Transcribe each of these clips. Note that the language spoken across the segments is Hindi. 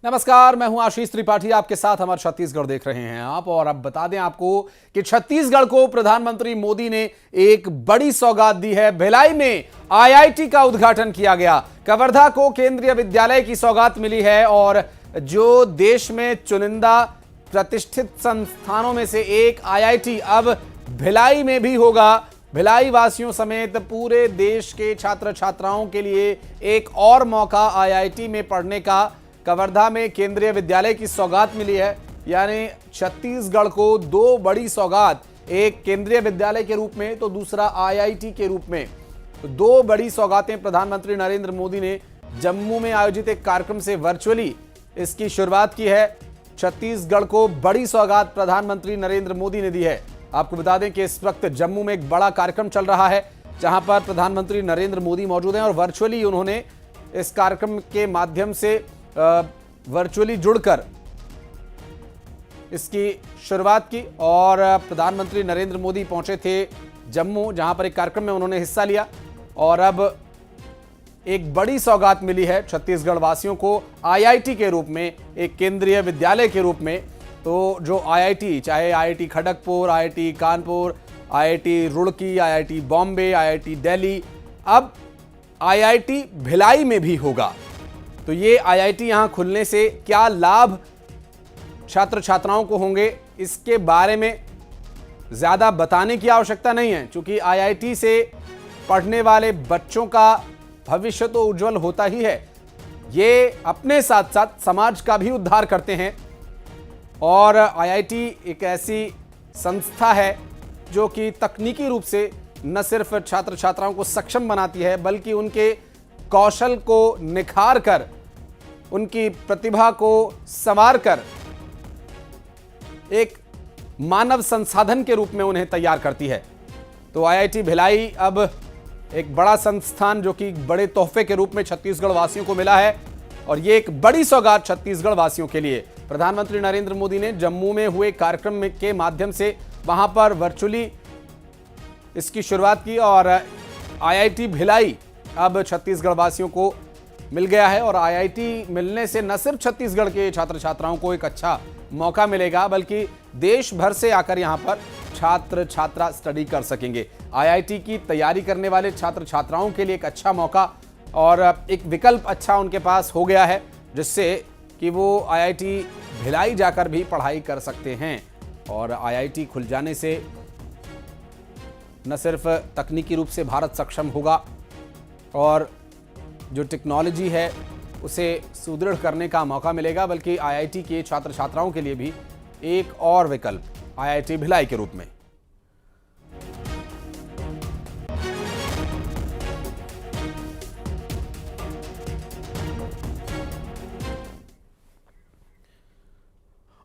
नमस्कार, मैं हूं आशीष त्रिपाठी। आपके साथ हमारे छत्तीसगढ़ देख रहे हैं आप। और अब बता दें आपको कि छत्तीसगढ़ को प्रधानमंत्री मोदी ने एक बड़ी सौगात दी है। भिलाई में आईआईटी का उद्घाटन किया गया। कवर्धा को केंद्रीय विद्यालय की सौगात मिली है और जो देश में चुनिंदा प्रतिष्ठित संस्थानों में से एक आईआईटी अब भिलाई में भी होगा। भिलाई वासियों समेत पूरे देश के छात्र छात्राओं के लिए एक और मौका आईआईटी में पढ़ने का। कवर्धा में केंद्रीय विद्यालय की सौगात मिली है, यानी छत्तीसगढ़ को दो बड़ी सौगात, एक केंद्रीय विद्यालय के रूप में तो दूसरा आईआईटी के रूप में। तो दो बड़ी सौगातें प्रधानमंत्री नरेंद्र मोदी ने जम्मू में आयोजित एक कार्यक्रम से वर्चुअली इसकी शुरुआत की है। छत्तीसगढ़ को बड़ी सौगात प्रधानमंत्री नरेंद्र मोदी ने दी है। आपको बता दें कि इस वक्त जम्मू में एक बड़ा कार्यक्रम चल रहा है, जहां पर प्रधानमंत्री नरेंद्र मोदी मौजूद हैं और वर्चुअली उन्होंने इस कार्यक्रम के माध्यम से वर्चुअली जुड़कर इसकी शुरुआत की। और प्रधानमंत्री नरेंद्र मोदी पहुंचे थे जम्मू, जहां पर एक कार्यक्रम में उन्होंने हिस्सा लिया। और अब एक बड़ी सौगात मिली है छत्तीसगढ़ वासियों को आईआईटी के रूप में, एक केंद्रीय विद्यालय के रूप में। तो जो आईआईटी, चाहे IIT Kharagpur, IIT Kanpur, IIT Roorkee, IIT Bombay, IIT Delhi, अब आईआईटी भिलाई में भी होगा। तो ये आईआईटी यहां खुलने से क्या लाभ छात्र छात्राओं को होंगे, इसके बारे में ज्यादा बताने की आवश्यकता नहीं है, क्योंकि आईआईटी से पढ़ने वाले बच्चों का भविष्य तो उज्जवल होता ही है। ये अपने साथ साथ समाज का भी उद्धार करते हैं। और आईआईटी एक ऐसी संस्था है जो कि तकनीकी रूप से न सिर्फ छात्र छात्राओं को सक्षम बनाती है, बल्कि उनके कौशल को निखार कर, उनकी प्रतिभा को संवार कर एक मानव संसाधन के रूप में उन्हें तैयार करती है। तो आईआईटी भिलाई अब एक बड़ा संस्थान जो कि बड़े तोहफे के रूप में छत्तीसगढ़ वासियों को मिला है। और ये एक बड़ी सौगात छत्तीसगढ़ वासियों के लिए। प्रधानमंत्री नरेंद्र मोदी ने जम्मू में हुए कार्यक्रम के माध्यम से वहां पर वर्चुअली इसकी शुरुआत की और आईआईटी भिलाई अब छत्तीसगढ़ वासियों को मिल गया है। और आईआईटी मिलने से न सिर्फ छत्तीसगढ़ के छात्र छात्राओं को एक अच्छा मौका मिलेगा, बल्कि देश भर से आकर यहां पर छात्र छात्रा स्टडी कर सकेंगे। आईआईटी की तैयारी करने वाले छात्र छात्राओं के लिए एक अच्छा मौका और एक विकल्प अच्छा उनके पास हो गया है, जिससे कि वो आईआईटी भिलाई जाकर भी पढ़ाई कर सकते हैं। और आईआईटी खुल जाने से न सिर्फ तकनीकी रूप से भारत सक्षम होगा और जो टेक्नोलॉजी है उसे सुदृढ़ करने का मौका मिलेगा, बल्कि आईआईटी के छात्र छात्राओं के लिए भी एक और विकल्प आईआईटी भिलाई के रूप में।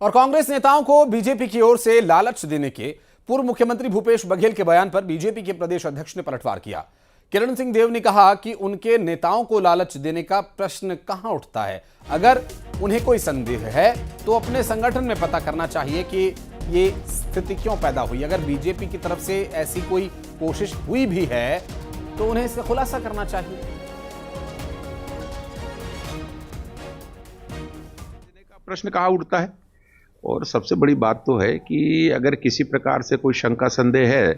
और कांग्रेस नेताओं को बीजेपी की ओर से लालच देने के पूर्व मुख्यमंत्री भूपेश बघेल के बयान पर बीजेपी के प्रदेश अध्यक्ष ने पलटवार किया। किरण सिंह देव ने कहा कि उनके नेताओं को लालच देने का प्रश्न कहां उठता है। अगर उन्हें कोई संदेह है तो अपने संगठन में पता करना चाहिए कि ये स्थिति क्यों पैदा हुई। अगर बीजेपी की तरफ से ऐसी कोई कोशिश हुई भी है तो उन्हें इसका खुलासा करना चाहिए। प्रश्न कहाँ उठता है। और सबसे बड़ी बात तो है कि अगर किसी प्रकार से कोई शंका संदेह है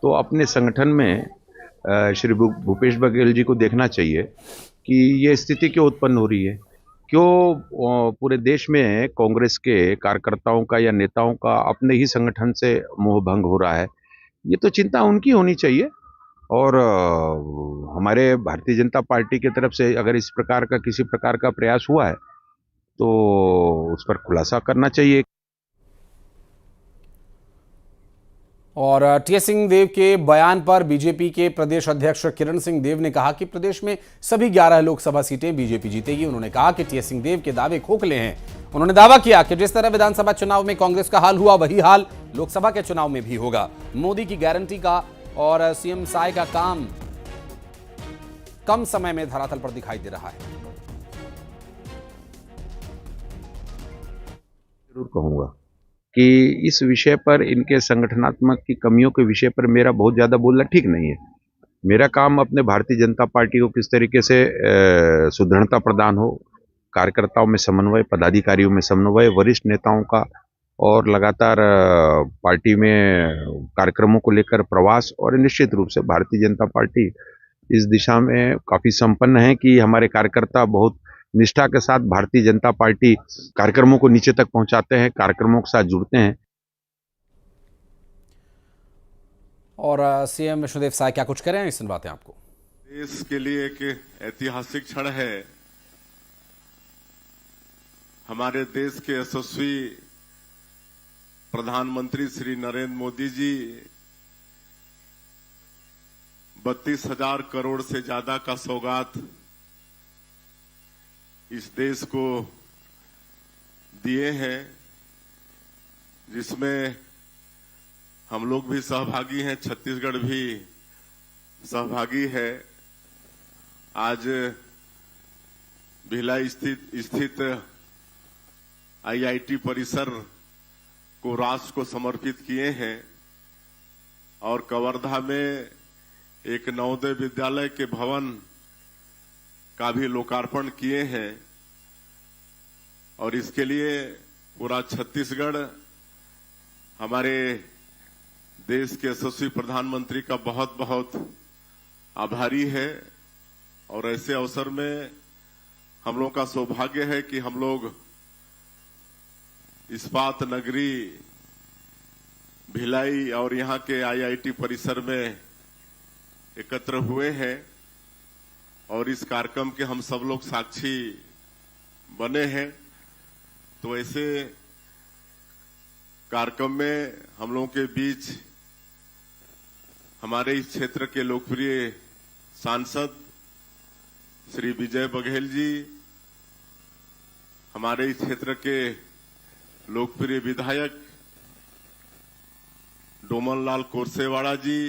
तो अपने संगठन में श्री भूपेश बघेल जी को देखना चाहिए कि ये स्थिति क्यों उत्पन्न हो रही है, क्यों पूरे देश में कांग्रेस के कार्यकर्ताओं का या नेताओं का अपने ही संगठन से मोह भंग हो रहा है। ये तो चिंता उनकी होनी चाहिए। और हमारे भारतीय जनता पार्टी की तरफ से अगर इस प्रकार का किसी प्रकार का प्रयास हुआ है तो उस पर खुलासा करना चाहिए। और टी सिंह देव के बयान पर बीजेपी के प्रदेश अध्यक्ष किरण सिंह देव ने कहा कि प्रदेश में सभी 11 लोकसभा सीटें बीजेपी जीतेगी। उन्होंने कहा कि टी सिंह देव के दावे खोखले हैं। उन्होंने दावा किया कि जिस तरह विधानसभा चुनाव में कांग्रेस का हाल हुआ, वही हाल लोकसभा के चुनाव में भी होगा। मोदी की गारंटी का और सीएम साय का काम कम समय में धरातल पर दिखाई दे रहा है। जरूर कहूंगा कि इस विषय पर, इनके संगठनात्मक की कमियों के विषय पर मेरा बहुत ज़्यादा बोलना ठीक नहीं है। मेरा काम अपने भारतीय जनता पार्टी को किस तरीके से सुदृढ़ता प्रदान हो, कार्यकर्ताओं में समन्वय, पदाधिकारियों में समन्वय, वरिष्ठ नेताओं का और लगातार पार्टी में कार्यक्रमों को लेकर प्रवास, और निश्चित रूप से भारतीय जनता पार्टी इस दिशा में काफी संपन्न है कि हमारे कार्यकर्ता बहुत निष्ठा के साथ भारतीय जनता पार्टी कार्यक्रमों को नीचे तक पहुंचाते हैं, कार्यक्रमों के साथ जुड़ते हैं। और सीएम विष्णुदेव साय क्या कुछ करें, इस बातें आपको। देश के लिए एक ऐतिहासिक क्षण है। हमारे देश के यशस्वी प्रधानमंत्री श्री नरेंद्र मोदी जी 32,000 करोड़ से ज्यादा का सौगात इस देश को दिए हैं, जिसमें हम लोग भी सहभागी हैं, छत्तीसगढ़ भी सहभागी है। आज भिलाई स्थित आईआईटी परिसर को राष्ट्र को समर्पित किए हैं और कवर्धा में एक नवोदय विद्यालय के भवन का भी लोकार्पण किए हैं। और इसके लिए पूरा छत्तीसगढ़ हमारे देश के यशस्वी प्रधानमंत्री का बहुत बहुत आभारी है। और ऐसे अवसर में हम लोग का सौभाग्य है कि हम लोग इस्पात नगरी भिलाई और यहां के आईआईटी परिसर में एकत्र हुए हैं और इस कार्यक्रम के हम सब लोग साक्षी बने हैं। तो ऐसे कार्यक्रम में हम लोगों के बीच हमारे इस क्षेत्र के लोकप्रिय सांसद श्री विजय बघेल जी, हमारे इस क्षेत्र के लोकप्रिय विधायक डोमनलाल कोरसेवाड़ा जी,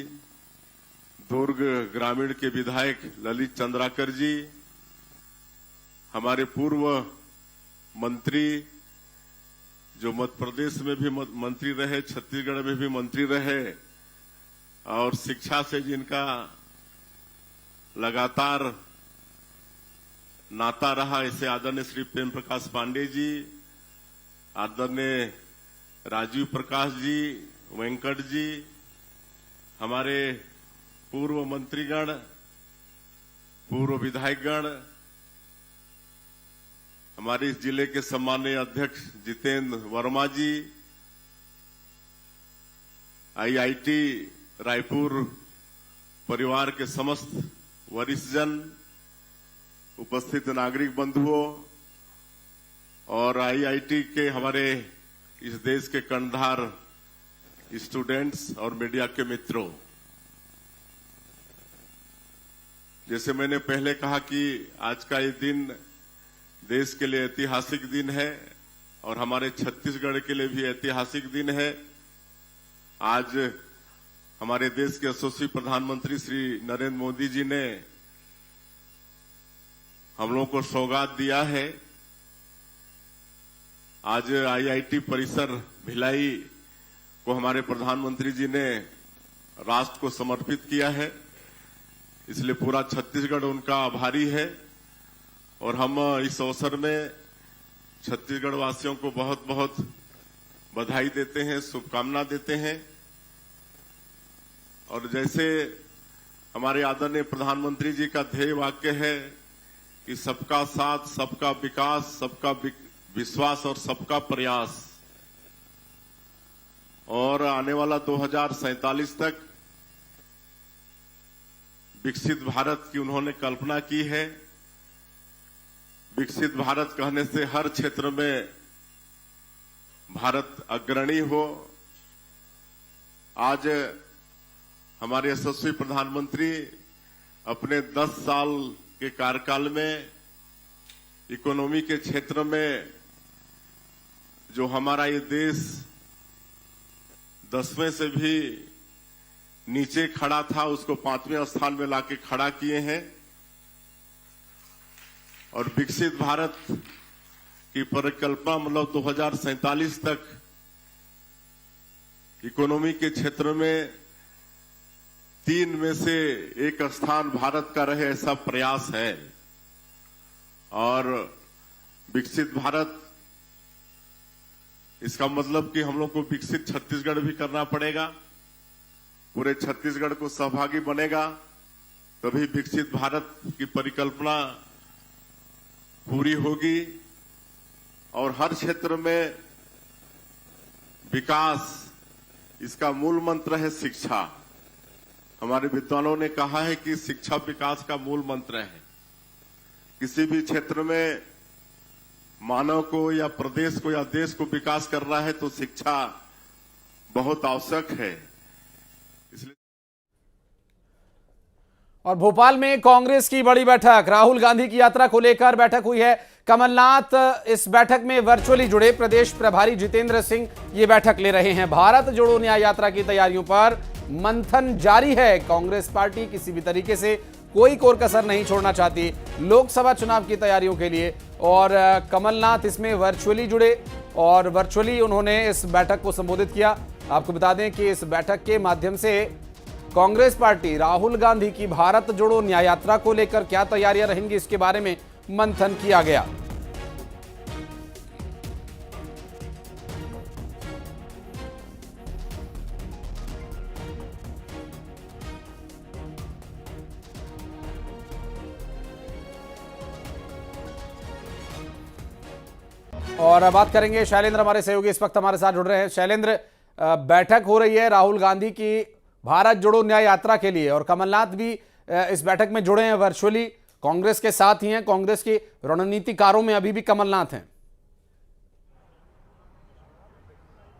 दुर्ग ग्रामीण के विधायक ललित चंद्राकर जी, हमारे पूर्व मंत्री जो मध्य प्रदेश में भी मंत्री रहे, छत्तीसगढ़ में भी मंत्री रहे और शिक्षा से जिनका लगातार नाता रहा, ऐसे आदरणीय श्री प्रेम प्रकाश पांडे जी, आदरणीय राजीव प्रकाश जी, वेंकट जी, हमारे पूर्व मंत्रीगण, पूर्व विधायकगण, हमारे इस जिले के सम्माननीय अध्यक्ष जितेंद्र वर्मा जी, आईआईटी रायपुर परिवार के समस्त वरिष्ठ जन, उपस्थित नागरिक बंधुओं और आईआईटी के हमारे इस देश के कर्णधार स्टूडेंट्स और मीडिया के मित्रों, जैसे मैंने पहले कहा कि आज का ये दिन देश के लिए ऐतिहासिक दिन है और हमारे छत्तीसगढ़ के लिए भी ऐतिहासिक दिन है। आज हमारे देश के यशस्वी प्रधानमंत्री श्री नरेंद्र मोदी जी ने हम लोगों को सौगात दिया है। आज आईआईटी परिसर भिलाई को हमारे प्रधानमंत्री जी ने राष्ट्र को समर्पित किया है, इसलिए पूरा छत्तीसगढ़ उनका आभारी है। और हम इस अवसर में छत्तीसगढ़ वासियों को बहुत बहुत बधाई देते हैं, शुभकामना देते हैं। और जैसे हमारे आदरणीय प्रधानमंत्री जी का ध्येय वाक्य है कि सबका साथ, सबका विकास, सबका विश्वास और सबका प्रयास, और आने वाला 2047 तक विकसित भारत की उन्होंने कल्पना की है। विकसित भारत कहने से हर क्षेत्र में भारत अग्रणी हो। आज हमारे यशस्वी प्रधानमंत्री अपने 10 साल के कार्यकाल में इकोनॉमी के क्षेत्र में जो हमारा ये देश 10वें से भी नीचे खड़ा था, उसको 5वें स्थान में लाके खड़ा किए हैं। और विकसित भारत की परिकल्पना मतलब 2047 तक इकोनॉमी के क्षेत्र में 3 में से 1 स्थान भारत का रहे, ऐसा प्रयास है। और विकसित भारत, इसका मतलब कि हम लोग को विकसित छत्तीसगढ़ भी करना पड़ेगा। पूरे छत्तीसगढ़ को सहभागी बनेगा तभी विकसित भारत की परिकल्पना पूरी होगी। और हर क्षेत्र में विकास, इसका मूल मंत्र है शिक्षा। हमारे विद्वानों ने कहा है कि शिक्षा विकास का मूल मंत्र है। किसी भी क्षेत्र में मानव को या प्रदेश को या देश को विकास करना है तो शिक्षा बहुत आवश्यक है। इसलिए और भोपाल में कांग्रेस की बड़ी बैठक, राहुल गांधी की यात्रा को लेकर बैठक हुई है। कमलनाथ इस बैठक में वर्चुअली जुड़े। प्रदेश प्रभारी जितेंद्र सिंह ये बैठक ले रहे हैं। भारत जोड़ो न्याय यात्रा की तैयारियों पर मंथन जारी है। कांग्रेस पार्टी किसी भी तरीके से कोई कोर कसर नहीं छोड़ना चाहती लोकसभा चुनाव की तैयारियों के लिए। और कमलनाथ इसमें वर्चुअली जुड़े और वर्चुअली उन्होंने इस बैठक को संबोधित किया। आपको बता दें कि इस बैठक के माध्यम से कांग्रेस पार्टी राहुल गांधी की भारत जोड़ो न्याय यात्रा को लेकर क्या तैयारियां रहेंगी, इसके बारे में मंथन किया गया। और बात करेंगे, शैलेंद्र हमारे सहयोगी इस वक्त हमारे साथ जुड़ रहे हैं। शैलेंद्र, बैठक हो रही है राहुल गांधी की भारत जोड़ो न्याय यात्रा के लिए और कमलनाथ भी इस बैठक में जुड़े हैं वर्चुअली। कांग्रेस के साथ ही हैं, कांग्रेस के रणनीतिकारों में अभी भी कमलनाथ हैं।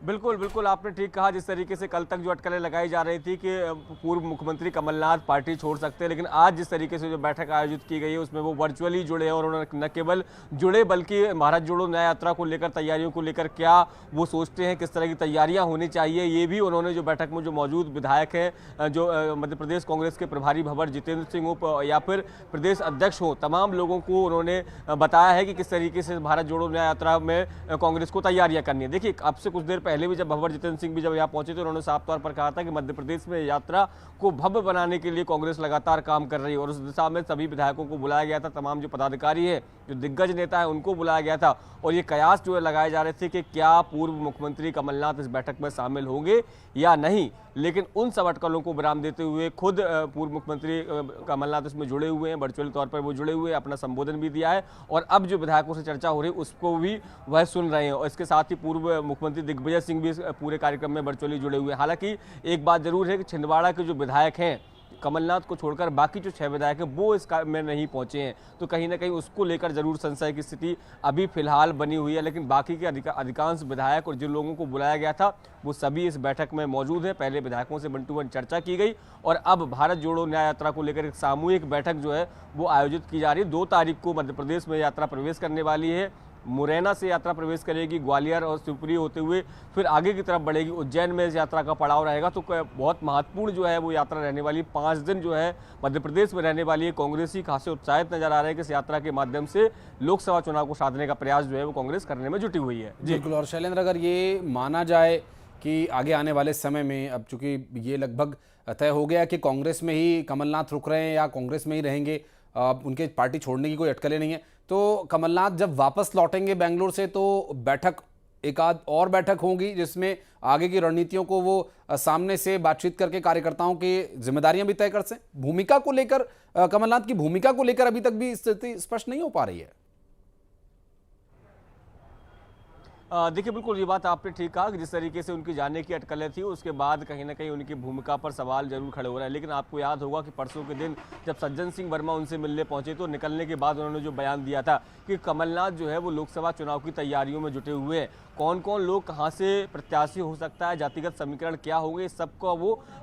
बिल्कुल बिल्कुल, आपने ठीक कहा। जिस तरीके से कल तक जो अटकलें लगाई जा रही थी कि पूर्व मुख्यमंत्री कमलनाथ पार्टी छोड़ सकते हैं, लेकिन आज जिस तरीके से जो बैठक आयोजित की गई है उसमें वो वर्चुअली जुड़े हैं और उन्होंने न केवल जुड़े बल्कि भारत जोड़ो न्याय यात्रा को लेकर, तैयारियों को लेकर क्या वो सोचते हैं, किस तरह की तैयारियां होनी चाहिए, ये भी उन्होंने जो बैठक में जो मौजूद विधायक हैं, जो मध्य प्रदेश कांग्रेस के प्रभारी भवर जितेंद्र सिंह हो या फिर प्रदेश अध्यक्ष हो, तमाम लोगों को उन्होंने बताया है कि किस तरीके से भारत जोड़ो न्याय यात्रा में कांग्रेस को तैयारियां करनी है। देखिए, अब से कुछ देर पहले भी जब भवर जितेंद्र सिंह भी जब यहाँ पहुंचे तो उन्होंने साफ तौर पर कहा था कि मध्य प्रदेश में यात्रा को भव्य बनाने के लिए कांग्रेस लगातार काम कर रही है और उस दिशा में सभी विधायकों को बुलाया गया था, तमाम जो पदाधिकारी है, जो दिग्गज नेता है, उनको बुलाया गया था। और ये कयास जो है लगाए जा रहे थे कि क्या पूर्व मुख्यमंत्री कमलनाथ इस बैठक में शामिल होंगे या नहीं। लेकिन उन सब अटकलों को विराम देते हुए खुद पूर्व मुख्यमंत्री कमलनाथ इसमें जुड़े हुए हैं, वर्चुअल तौर पर वो जुड़े हुए हैं, अपना संबोधन भी दिया है और अब जो विधायकों से चर्चा हो रही है उसको भी वह सुन रहे हैं। और इसके साथ ही पूर्व मुख्यमंत्री दिग्विजय सिंह भी पूरे कार्यक्रम में वर्चुअली जुड़े हुए हैं। हालांकि एक बात जरूर है कि छिंदवाड़ा के जो विधायक हैं, कमलनाथ को छोड़कर बाकी जो 6 विधायक हैं वो इस में नहीं पहुंचे हैं, तो कहीं ना कहीं उसको लेकर जरूर संशय की स्थिति अभी फिलहाल बनी हुई है। लेकिन बाकी के अधिकांश विधायक और जिन लोगों को बुलाया गया था वो सभी इस बैठक में मौजूद हैं। पहले विधायकों से 1 to 1 चर्चा की गई और अब भारत जोड़ो न्याय यात्रा को लेकर एक सामूहिक बैठक जो है वो आयोजित की जा रही है। 2 तारीख को मध्य प्रदेश में यात्रा प्रवेश करने वाली है। मुरैना से यात्रा प्रवेश करेगी, ग्वालियर और शिवपुरी होते हुए फिर आगे की तरफ बढ़ेगी। उज्जैन में इस यात्रा का पड़ाव रहेगा। तो बहुत महत्वपूर्ण जो है वो यात्रा रहने वाली, 5 दिन जो है मध्य प्रदेश में रहने वाली है। कांग्रेसी खासे उत्साहित नजर आ रहे हैं कि इस यात्रा के माध्यम से लोकसभा चुनाव को साधने का प्रयास जो है वो कांग्रेस करने में जुटी हुई है। बिल्कुल। और शैलेंद्र, अगर ये माना जाए कि आगे आने वाले समय में, अब चूंकि ये लगभग तय हो गया कि कांग्रेस में ही कमलनाथ रुक रहे हैं या कांग्रेस में ही रहेंगे, उनके पार्टी छोड़ने की कोई अटकलें नहीं है, तो कमलनाथ जब वापस लौटेंगे बेंगलुरु से तो बैठक, एक आध और बैठक होगी जिसमें आगे की रणनीतियों को वो सामने से बातचीत करके कार्यकर्ताओं की जिम्मेदारियां भी तय कर सकें। भूमिका को लेकर, कमलनाथ की भूमिका को लेकर अभी तक भी स्थिति स्पष्ट नहीं हो पा रही है। देखिए, बिल्कुल ये बात आपने ठीक कहा कि जिस तरीके से उनकी जाने की अटकलें थी उसके बाद कहीं ना कहीं उनकी भूमिका पर सवाल जरूर खड़े हो रहा है। लेकिन आपको याद होगा कि परसों के दिन जब सज्जन सिंह वर्मा उनसे मिलने पहुंचे तो निकलने के बाद उन्होंने जो बयान दिया था कि कमलनाथ जो है वो लोकसभा चुनाव की तैयारियों में जुटे हुए हैं, कौन कौन लोग कहाँ से प्रत्याशी हो सकता है, जातिगत समीकरण क्या होंगे, सबका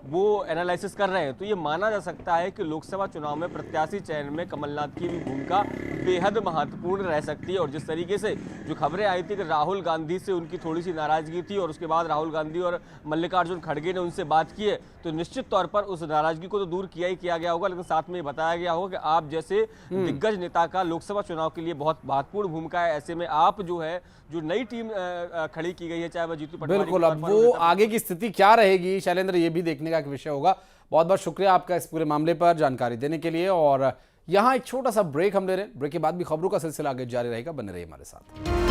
वो एनालिसिस कर रहे हैं। तो ये माना जा सकता है कि लोकसभा चुनाव में प्रत्याशी चयन में कमलनाथ की भी भूमिका बेहद महत्वपूर्ण रह सकती है। और जिस तरीके से जो खबरें आई थी कि राहुल गांधी से उनकी थोड़ी सी नाराजगी थी और उसके बाद राहुल गांधी और मल्लिकार्जुन खड़गे ने उनसे बात की है, तो निश्चित तौर पर उस नाराजगी को तो दूर किया ही किया गया होगा। लेकिन साथ में बताया गया होगा कि आप जैसे दिग्गज नेता का लोकसभा चुनाव के लिए बहुत महत्वपूर्ण भूमिका है। ऐसे में आप जो है, जो नई टीम खड़ी की गई है, चाहे वह जीतू पटवारी, बिल्कुल, अब वो आगे की स्थिति क्या रहेगी शैलेंद्र, ये भी देखने का एक विषय होगा। बहुत बहुत शुक्रिया आपका इस पूरे मामले पर जानकारी देने के लिए। और यहां एक छोटा सा ब्रेक हम ले रहे हैं। ब्रेक के बाद भी खबरों का सिलसिला आगे जारी रहेगा, बने रहिए हमारे साथ।